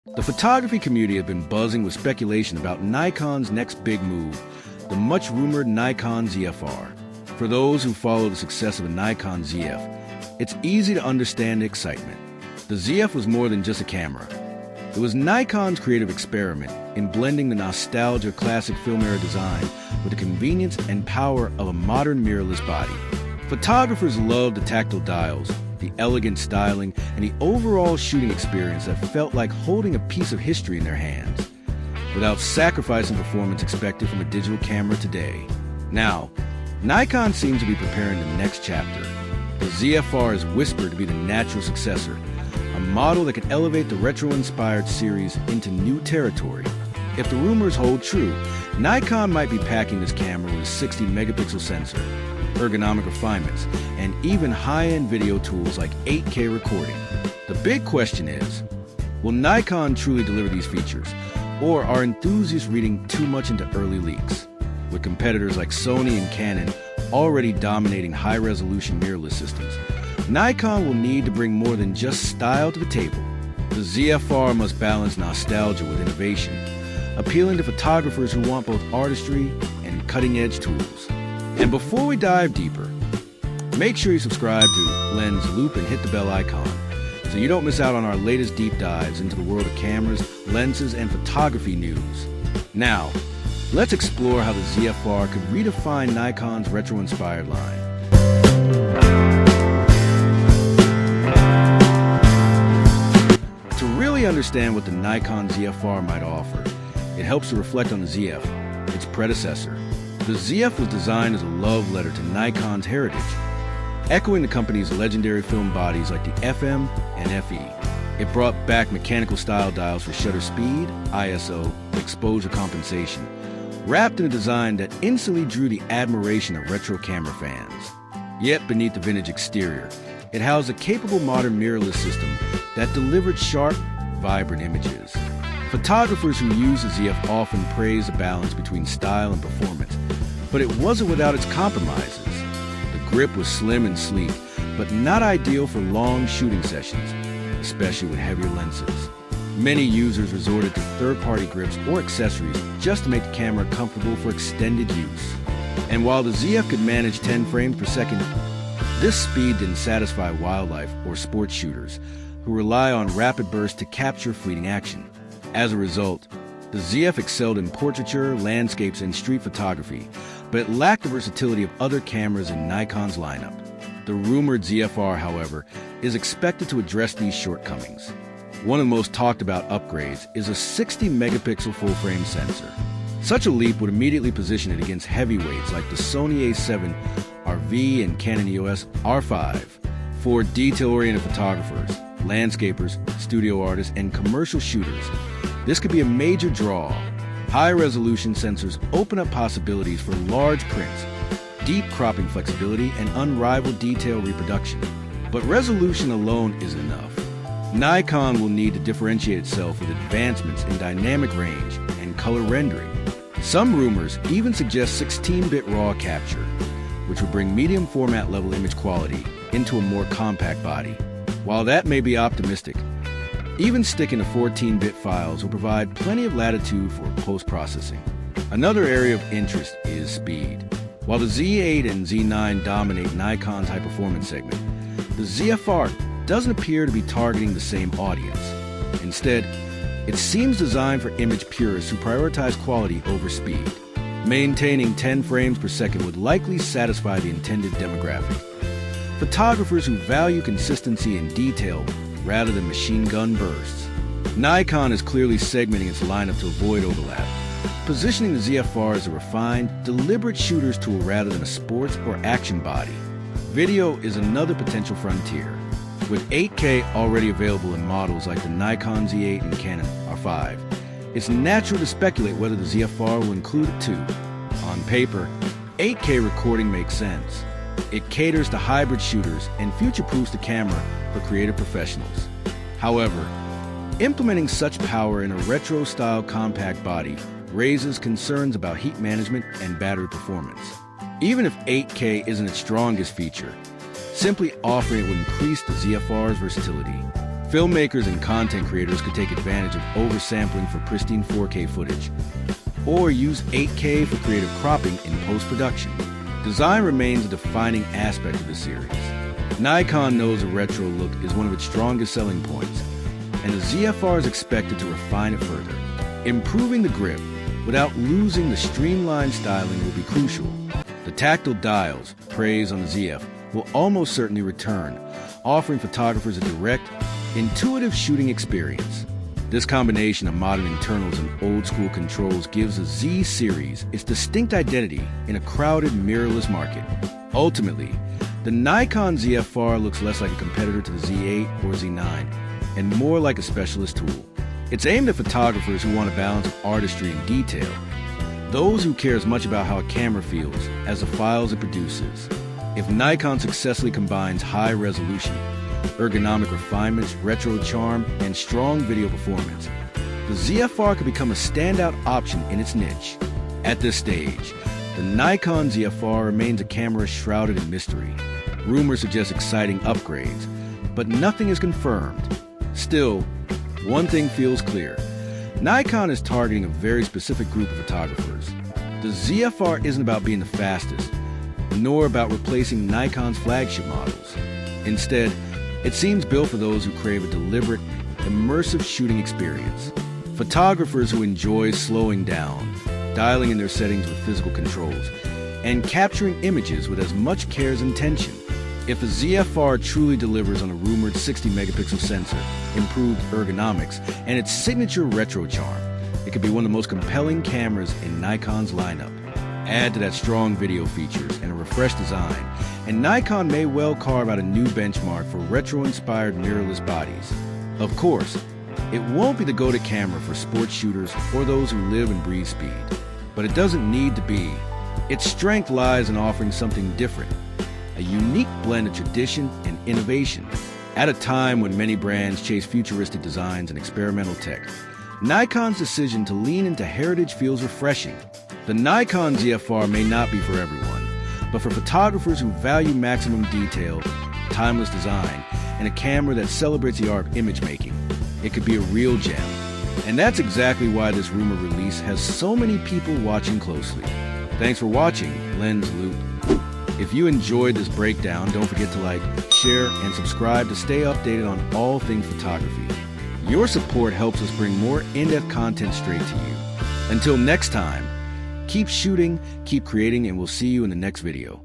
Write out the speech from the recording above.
The photography community has been buzzing with speculation about Nikon's next big move, the much-rumored Nikon ZFR. For those who follow the success of the Nikon ZF, it's easy to understand the excitement. The ZF was more than just a camera. It was Nikon's creative experiment in blending the nostalgia classic film era design with the convenience and power of a modern mirrorless body. Photographers loved the tactile dials, the elegant styling, and the overall shooting experience that felt like holding a piece of history in their hands, without sacrificing performance expected from a digital camera today. Now, Nikon seems to be preparing the next chapter. The ZFR is whispered to be the natural successor, a model that can elevate the retro-inspired series into new territory. If the rumors hold true, Nikon might be packing this camera with a 60-megapixel sensor, ergonomic refinements, and even high-end video tools like 8K recording. The big question is, will Nikon truly deliver these features, or are enthusiasts reading too much into early leaks? With competitors like Sony and Canon already dominating high-resolution mirrorless systems, Nikon will need to bring more than just style to the table. The ZFR must balance nostalgia with innovation, appealing to photographers who want both artistry and cutting-edge tools. And before we dive deeper, make sure you subscribe to Lenz Loop and hit the bell icon so you don't miss out on our latest deep dives into the world of cameras, lenses, and photography news. Now, let's explore how the ZFR could redefine Nikon's retro-inspired line. To really understand what the Nikon ZFR might offer, it helps to reflect on the ZF, its predecessor. The ZF was designed as a love letter to Nikon's heritage, echoing the company's legendary film bodies like the FM and FE. It brought back mechanical style dials for shutter speed, ISO, and exposure compensation, wrapped in a design that instantly drew the admiration of retro camera fans. Yet beneath the vintage exterior, it housed a capable modern mirrorless system that delivered sharp, vibrant images. Photographers who use the ZF often praise the balance between style and performance, but it wasn't without its compromises. The grip was slim and sleek, but not ideal for long shooting sessions, especially with heavier lenses. Many users resorted to third-party grips or accessories just to make the camera comfortable for extended use. And while the ZF could manage 10 frames per second, this speed didn't satisfy wildlife or sports shooters who rely on rapid bursts to capture fleeting action. As a result, the ZF excelled in portraiture, landscapes, and street photography, but it lacked the versatility of other cameras in Nikon's lineup. The rumored ZFR, however, is expected to address these shortcomings. One of the most talked about upgrades is a 60-megapixel full-frame sensor. Such a leap would immediately position it against heavyweights like the Sony A7 RV and Canon EOS R5 for detail-oriented photographers, landscapers, studio artists, and commercial shooters. This could be a major draw. High-resolution sensors open up possibilities for large prints, deep cropping flexibility, and unrivaled detail reproduction. But resolution alone isn't enough. Nikon will need to differentiate itself with advancements in dynamic range and color rendering. Some rumors even suggest 16-bit RAW capture, which would bring medium format level image quality into a more compact body. While that may be optimistic, even sticking to 14-bit files will provide plenty of latitude for post-processing. Another area of interest is speed. While the Z8 and Z9 dominate Nikon's high-performance segment, the ZFR doesn't appear to be targeting the same audience. Instead, it seems designed for image purists who prioritize quality over speed. Maintaining 10 frames per second would likely satisfy the intended demographic. Photographers who value consistency and detail rather than machine gun bursts. Nikon is clearly segmenting its lineup to avoid overlap, positioning the ZFR as a refined, deliberate shooter's tool rather than a sports or action body. Video is another potential frontier. With 8K already available in models like the Nikon Z8 and Canon R5, it's natural to speculate whether the ZFR will include it too. On paper, 8K recording makes sense. It caters to hybrid shooters and future-proofs the camera for creative professionals. However, implementing such power in a retro-style compact body raises concerns about heat management and battery performance. Even if 8K isn't its strongest feature, simply offering it would increase the ZFR's versatility. Filmmakers and content creators could take advantage of oversampling for pristine 4K footage, or use 8K for creative cropping in post-production. Design remains a defining aspect of the series. Nikon knows a retro look is one of its strongest selling points, and the ZFR is expected to refine it further. Improving the grip without losing the streamlined styling will be crucial. The tactile dials, praised on the ZF, will almost certainly return, offering photographers a direct, intuitive shooting experience. This combination of modern internals and old-school controls gives the Z series its distinct identity in a crowded mirrorless market. Ultimately, the Nikon ZFR looks less like a competitor to the Z8 or Z9 and more like a specialist tool. It's aimed at photographers who want a balance of artistry and detail, those who care as much about how a camera feels as the files it produces. If Nikon successfully combines high resolution, ergonomic refinements, retro charm, and strong video performance, the ZFR could become a standout option in its niche. At this stage, the Nikon ZFR remains a camera shrouded in mystery. Rumors suggest exciting upgrades, but nothing is confirmed. Still, one thing feels clear. Nikon is targeting a very specific group of photographers. The ZFR isn't about being the fastest, nor about replacing Nikon's flagship models. Instead, it seems built for those who crave a deliberate, immersive shooting experience. Photographers who enjoy slowing down, dialing in their settings with physical controls, and capturing images with as much care as intention. If a ZFR truly delivers on a rumored 60-megapixel sensor, improved ergonomics, and its signature retro charm, it could be one of the most compelling cameras in Nikon's lineup. Add to that strong video features and a refreshed design, and Nikon may well carve out a new benchmark for retro-inspired mirrorless bodies. Of course, it won't be the go-to camera for sports shooters or those who live and breathe speed, but it doesn't need to be. Its strength lies in offering something different, a unique blend of tradition and innovation. At a time when many brands chase futuristic designs and experimental tech, Nikon's decision to lean into heritage feels refreshing. The Nikon ZFR may not be for everyone, but for photographers who value maximum detail, timeless design, and a camera that celebrates the art of image making, it could be a real gem. And that's exactly why this rumored release has so many people watching closely. Thanks for watching Lenz Loop. If you enjoyed this breakdown, don't forget to like, share, and subscribe to stay updated on all things photography. Your support helps us bring more in-depth content straight to you. Until next time, keep shooting, keep creating, and we'll see you in the next video.